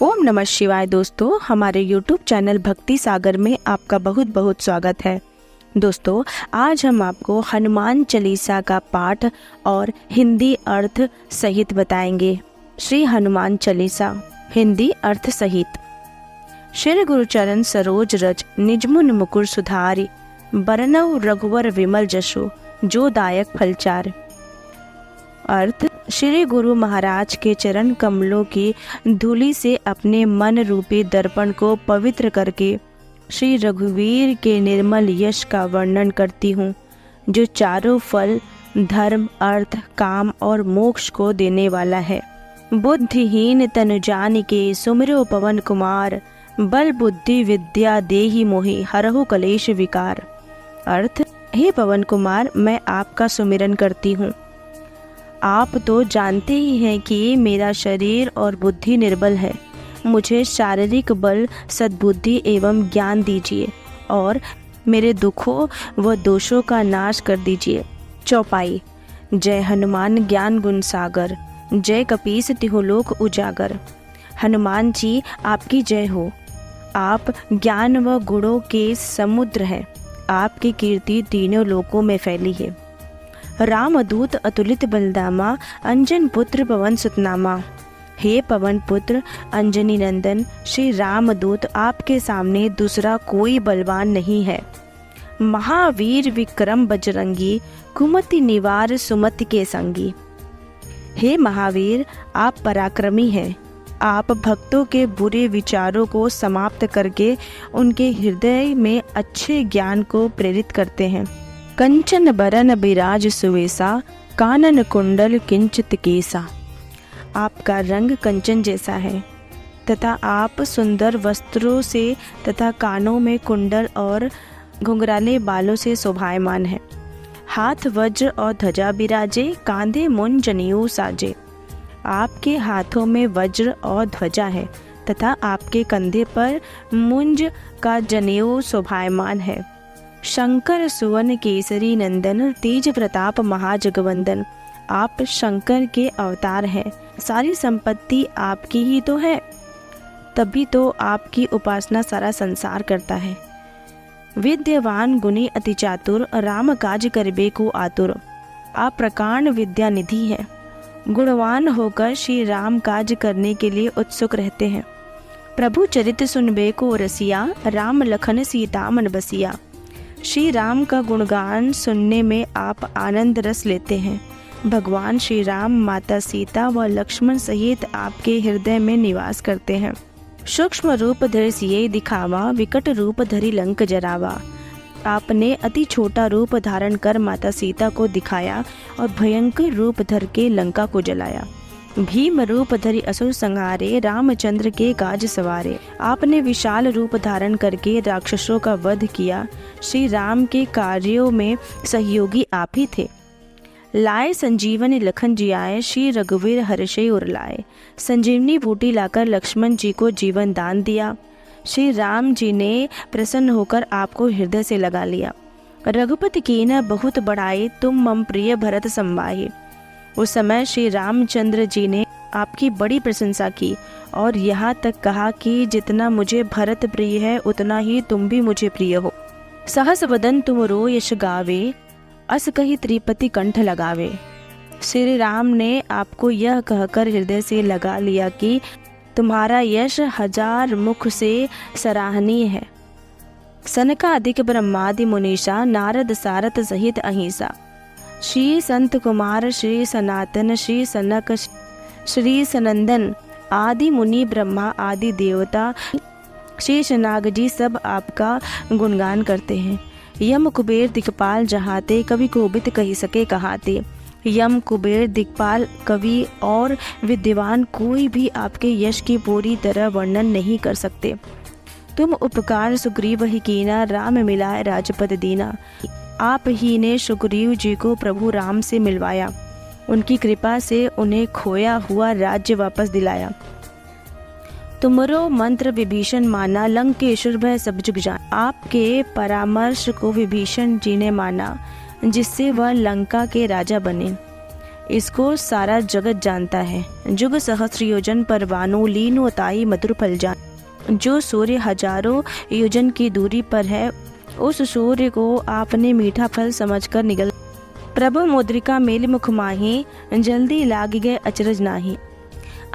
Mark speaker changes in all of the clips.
Speaker 1: ओम नमः शिवाय। दोस्तों, हमारे YouTube चैनल भक्ति सागर में आपका बहुत बहुत स्वागत है। दोस्तों, आज हम आपको हनुमान चालीसा का पाठ और हिंदी अर्थ सहित बताएंगे। श्री हनुमान चालीसा हिंदी अर्थ सहित। श्री गुरुचरण सरोज रज निजमुन मुकुर सुधारि, बरनउ रघुवर विमल जसु, जो दायक फलचार। अर्थ: श्री गुरु महाराज के चरण कमलों की धूलि से अपने मन रूपी दर्पण को पवित्र करके श्री रघुवीर के निर्मल यश का वर्णन करती हूँ, जो चारों फल, धर्म, अर्थ, काम और मोक्ष को देने वाला है। बुद्धिहीन तनु जानिके सुमिरो पवन कुमार, बल बुद्धि विद्या देहि मोहि हरहु कलेश विकार। अर्थ: हे पवन कुमार, मैं आपका सुमिरन करती हूँ। आप तो जानते ही हैं कि मेरा शरीर और बुद्धि निर्बल है। मुझे शारीरिक बल, सद्बुद्धि एवं ज्ञान दीजिए और मेरे दुखों व दोषों का नाश कर दीजिए। चौपाई। जय हनुमान ज्ञान गुण सागर, जय कपीस तिहुलोक उजागर। हनुमान जी, आपकी जय हो। आप ज्ञान व गुणों के समुद्र हैं। आपकी कीर्ति तीनों लोकों में फैली है। रामदूत अतुलित बलदामा, अंजन पुत्र पवन सुतनामा। हे पवन पुत्र अंजनी नंदन श्री रामदूत, आपके सामने दूसरा कोई बलवान नहीं है। महावीर विक्रम बजरंगी, कुमति निवार सुमति के संगी। हे महावीर, आप पराक्रमी हैं। आप भक्तों के बुरे विचारों को समाप्त करके उनके हृदय में अच्छे ज्ञान को प्रेरित करते हैं। कंचन बरन बिराज सुवेसा, कानन कुंडल किंचित केसा। आपका रंग कंचन जैसा है तथा आप सुंदर वस्त्रों से तथा कानों में कुंडल और घुंघराले बालों से शोभायमान है। हाथ वज्र और ध्वजा बिराजे, कांधे मुंज जनेऊ साजे। आपके हाथों में वज्र और ध्वजा है तथा आपके कंधे पर मुंज का जनेऊ शोभायमान है। शंकर सुवन केसरी नंदन, तेज प्रताप महाजगवंदन। आप शंकर के अवतार हैं। सारी संपत्ति आपकी ही तो है, तभी तो आपकी उपासना सारा संसार करता है। विद्यावान गुणी अति चातुर, राम काज करबे को आतुर। आप प्रकांड विद्या निधि हैं। गुणवान होकर श्री राम काज करने के लिए उत्सुक रहते हैं। प्रभु चरित सुनबे को रसिया, राम लखन सीता मन बसिया। श्री राम का गुणगान सुनने में आप आनंद रस लेते हैं। भगवान श्री राम माता सीता व लक्ष्मण सहित आपके हृदय में निवास करते हैं। सूक्ष्म रूप धरि सिए दिखावा, विकट रूप धरि लंक जरावा। आपने अति छोटा रूप धारण कर माता सीता को दिखाया और भयंकर रूप धर के लंका को जलाया। भीम रूप धरि असुर संहारे, रामचंद्र के काज सवारे। आपने विशाल रूप धारण करके राक्षसों का वध किया। श्री राम के कार्यों में सहयोगी आप ही थे। लाए संजीवनी लखन जियाए, श्री रघुवीर हर्षे उर लाए। संजीवनी बूटी लाकर लक्ष्मण जी को जीवन दान दिया। श्री राम जी ने प्रसन्न होकर आपको हृदय से लगा लिया। रघुपति कीन्ह बहुत बढ़ाए, तुम मम प्रिय भरत संवाहे। उस समय श्री रामचंद्र जी ने आपकी बड़ी प्रशंसा की और यहाँ तक कहा कि जितना मुझे भरत प्रिय है उतना ही तुम भी मुझे प्रिय हो। सहस वदन तुम रो यश गावे, अस कही त्रिपति कंठ लगावे। श्री राम ने आपको यह कहकर हृदय से लगा लिया कि तुम्हारा यश हजार मुख से सराहनीय है। सनकादिक ब्रह्मादि मुनीषा, नारद सारथ सहित अहिंसा। श्री संत कुमार, श्री सनातन, श्री सनक, श्री सनंदन आदि मुनि, ब्रह्मा आदि देवता, शेष नाग जी सब आपका गुणगान करते हैं। यम कुबेर दिक्पाल जहाते, कवि कोबित कही सके कहाते। यम कुबेर दिक्पाल कवि और विद्वान कोई भी आपके यश की पूरी तरह वर्णन नहीं कर सकते। तुम उपकार सुग्रीव ही कीना, राम मिलाए राजपद दीना। आप ही ने सुग्रीव जी को प्रभु राम से मिलवाया। उनकी कृपा से उन्हें खोया हुआ राज्य वापस दिलाया। तुमरो मंत्र विभीषण माना, लंकेश्वर भय सब जुग जान। आपके परामर्श को विभीषण जी ने माना, जिससे वह लंका के राजा बने। इसको सारा जगत जानता है। जुग सहस्र योजन पर बानो लीनो ताई मधुर फल जान। जो सूर्य हजारों योजन की दूरी पर है, उस सूर्य को आपने मीठा फल समझकर निगल। प्रभु मुद्रिका मेल मुख माही, जल्दी लाग गए अचरज नाही।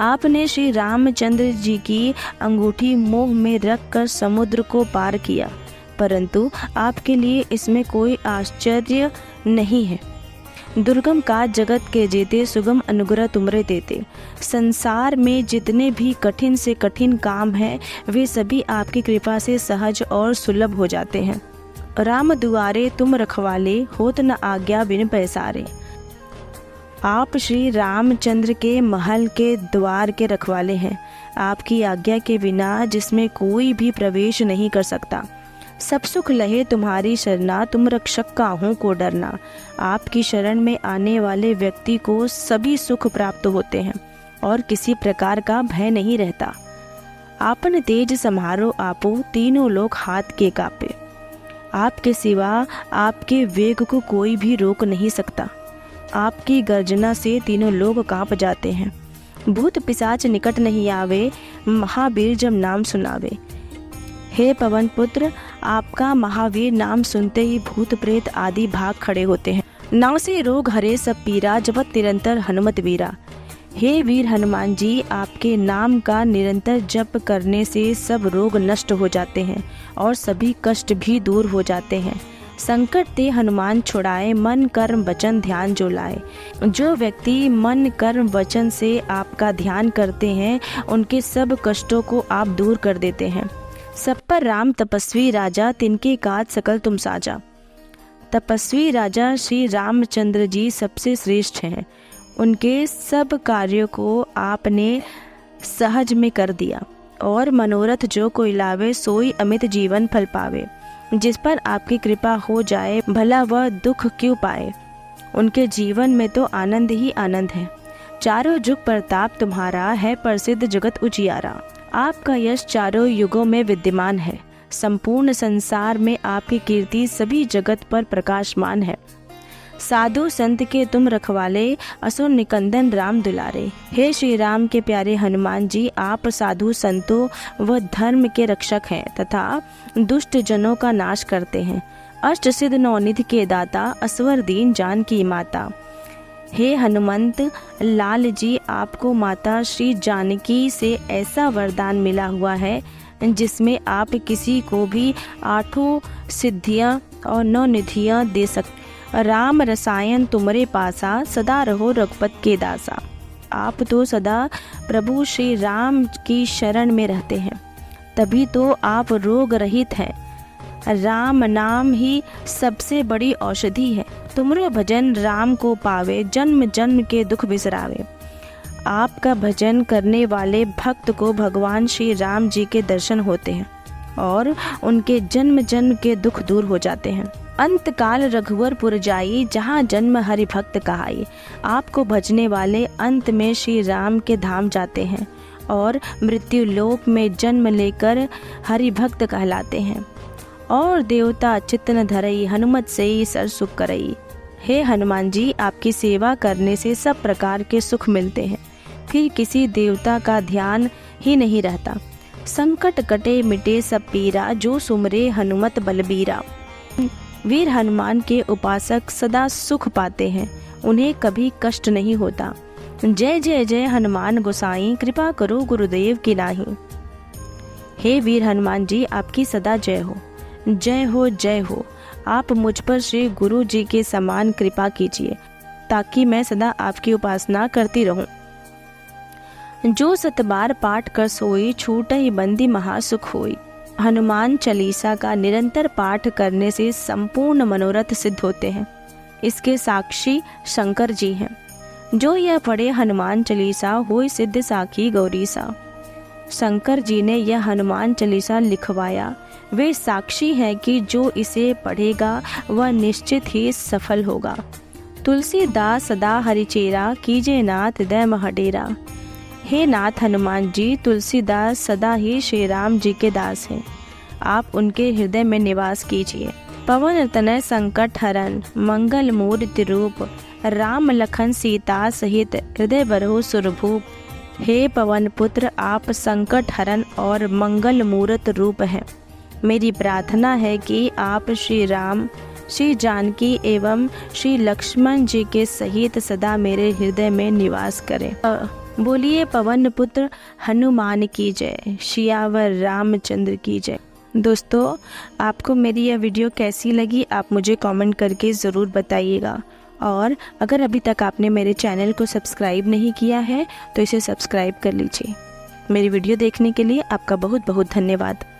Speaker 1: आपने श्री रामचंद्र जी की अंगूठी मुंह में रखकर समुद्र को पार किया, परंतु आपके लिए इसमें कोई आश्चर्य नहीं है। दुर्गम का जगत के जेते, सुगम अनुग्रह तुमरे देते। संसार में जितने भी कठिन से कठिन काम हैं, वे सभी आपकी कृपा से सहज और सुलभ हो जाते हैं। राम दुआरे तुम रखवाले, होत न आज्ञा बिन पैसारे। आप श्री रामचंद्र के महल के द्वार के रखवाले हैं। आपकी आज्ञा के बिना जिसमें कोई भी प्रवेश नहीं कर सकता। सब सुख लहे तुम्हारी शरणा, तुम रक्षक काहू को डरना। आपकी शरण में आने वाले व्यक्ति को सभी सुख प्राप्त होते हैं और किसी प्रकार का भय नहीं रहता। आपन तेज सम्हारो आपो, तीनों लोग हाथ के कापे। आपके सिवा आपके वेग को कोई भी रोक नहीं सकता। आपकी गर्जना से तीनों लोग कांप जाते हैं। भूत पिशाच निकट नहीं आवे, महावीर जब नाम सुनावे। हे पवन पुत्र, आपका महावीर नाम सुनते ही भूत प्रेत आदि भाग खड़े होते हैं। नाव से रोग हरे सब पीरा, जपत निरंतर हनुमत वीरा। हे वीर हनुमान जी, आपके नाम का निरंतर जप करने से सब रोग नष्ट हो जाते हैं और सभी कष्ट भी दूर हो जाते हैं। संकट ते हनुमान छुड़ाए, मन कर्म वचन ध्यान जो लाए। जो व्यक्ति मन कर्म वचन से आपका ध्यान करते हैं, उनके सब कष्टों को आप दूर कर देते हैं। सब पर राम तपस्वी राजा, तिनके काज सकल तुम साजा। तपस्वी राजा श्री रामचंद्र जी सबसे श्रेष्ठ हैं। उनके सब कार्यों को आपने सहज में कर दिया और मनोरथ जो कोई लावे, सोई अमित जीवन फल पावे। जिस पर आपकी कृपा हो जाए, भला वह दुख क्यों पाए। उनके जीवन में तो आनंद ही आनंद है। चारों जुग प्रताप तुम्हारा है, प्रसिद्ध जगत उजियारा। आपका यश चारों युगों में विद्यमान है। संपूर्ण संसार में आपकी कीर्ति सभी जगत पर प्रकाशमान है। साधु संत के तुम रखवाले, असुर निकंदन राम दुलारे। हे श्री राम के प्यारे हनुमान जी, आप साधु संतों व धर्म के रक्षक हैं तथा दुष्ट जनों का नाश करते हैं। अष्ट सिद्ध नवनिधि के दाता, असवर दीन जान की माता। हे हनुमंत लाल जी, आपको माता श्री जानकी से ऐसा वरदान मिला हुआ है जिसमें आप किसी को भी 8 सिद्धियां और 9 निधियां दे सकते। राम रसायन तुमरे पासा, सदा रहो रघुपत के दासा। आप तो सदा प्रभु श्री राम की शरण में रहते हैं, तभी तो आप रोग रहित हैं। राम नाम ही सबसे बड़ी औषधि है। तुमरो भजन राम को पावे, जन्म जन्म के दुख बिसरावे। आपका भजन करने वाले भक्त को भगवान श्री राम जी के दर्शन होते हैं और उनके जन्म जन्म के दुख दूर हो जाते हैं। अंत काल रघुवरपुर जाई, जहाँ जन्म हरि भक्त कहाई। आपको भजने वाले अंत में श्री राम के धाम जाते हैं और मृत्यु लोक में जन्म लेकर हरि भक्त कहलाते हैं। और देवता चित्त न धरई, हनुमत से ही सर सुख करई। हे हनुमान जी, आपकी सेवा करने से सब प्रकार के सुख मिलते हैं, फिर किसी देवता का ध्यान ही नहीं रहता। संकट कटे मिटे सब पीरा, जो सुमरे हनुमत बलबीरा। वीर हनुमान के उपासक सदा सुख पाते हैं, उन्हें कभी कष्ट नहीं होता। जय जय जय हनुमान गोसाई, कृपा करो गुरुदेव की नाही। हे वीर हनुमान जी, आपकी सदा जय हो, जय हो, जय हो। आप मुझ पर श्री गुरु जी के समान कृपा कीजिए, ताकि मैं सदा आपकी उपासना करती रहूं। जो 7 बार पाठ कर सोई, छूटहि बंदी महासुख होई। हनुमान चालीसा का निरंतर पाठ करने से संपूर्ण मनोरथ सिद्ध होते हैं। इसके साक्षी शंकर जी हैं। जो यह पढ़े हनुमान चालीसा, होय सिद्ध साखी गौरीसा। शंकर जी ने यह हनुमान चालीसा लिखवाया। वे साक्षी हैं कि जो इसे पढ़ेगा वह निश्चित ही सफल होगा। तुलसीदास सदा हरिचेरा, कीजे नाथ हृदय महडेरा। हे नाथ हनुमान जी, तुलसीदास सदा ही श्री राम जी के दास हैं। आप उनके हृदय में निवास कीजिए। पवन तनय संकट हरन, मंगल मूर्ति रूप, राम लखन सीता सहित हृदय बरहु सुरभूप। हे पवन पुत्र, आप संकट हरन और मंगल मूर्त रूप हैं। मेरी प्रार्थना है कि आप श्री राम, श्री जानकी एवं श्री लक्ष्मण जी के सहित सदा मेरे हृदय में निवास करें। बोलिए पवन पुत्र हनुमान की जय, सियावर रामचंद्र की जय। दोस्तों, आपको मेरी यह वीडियो कैसी लगी आप मुझे कमेंट करके ज़रूर बताइएगा। और अगर अभी तक आपने मेरे चैनल को सब्सक्राइब नहीं किया है तो इसे सब्सक्राइब कर लीजिए। मेरी वीडियो देखने के लिए आपका बहुत बहुत धन्यवाद।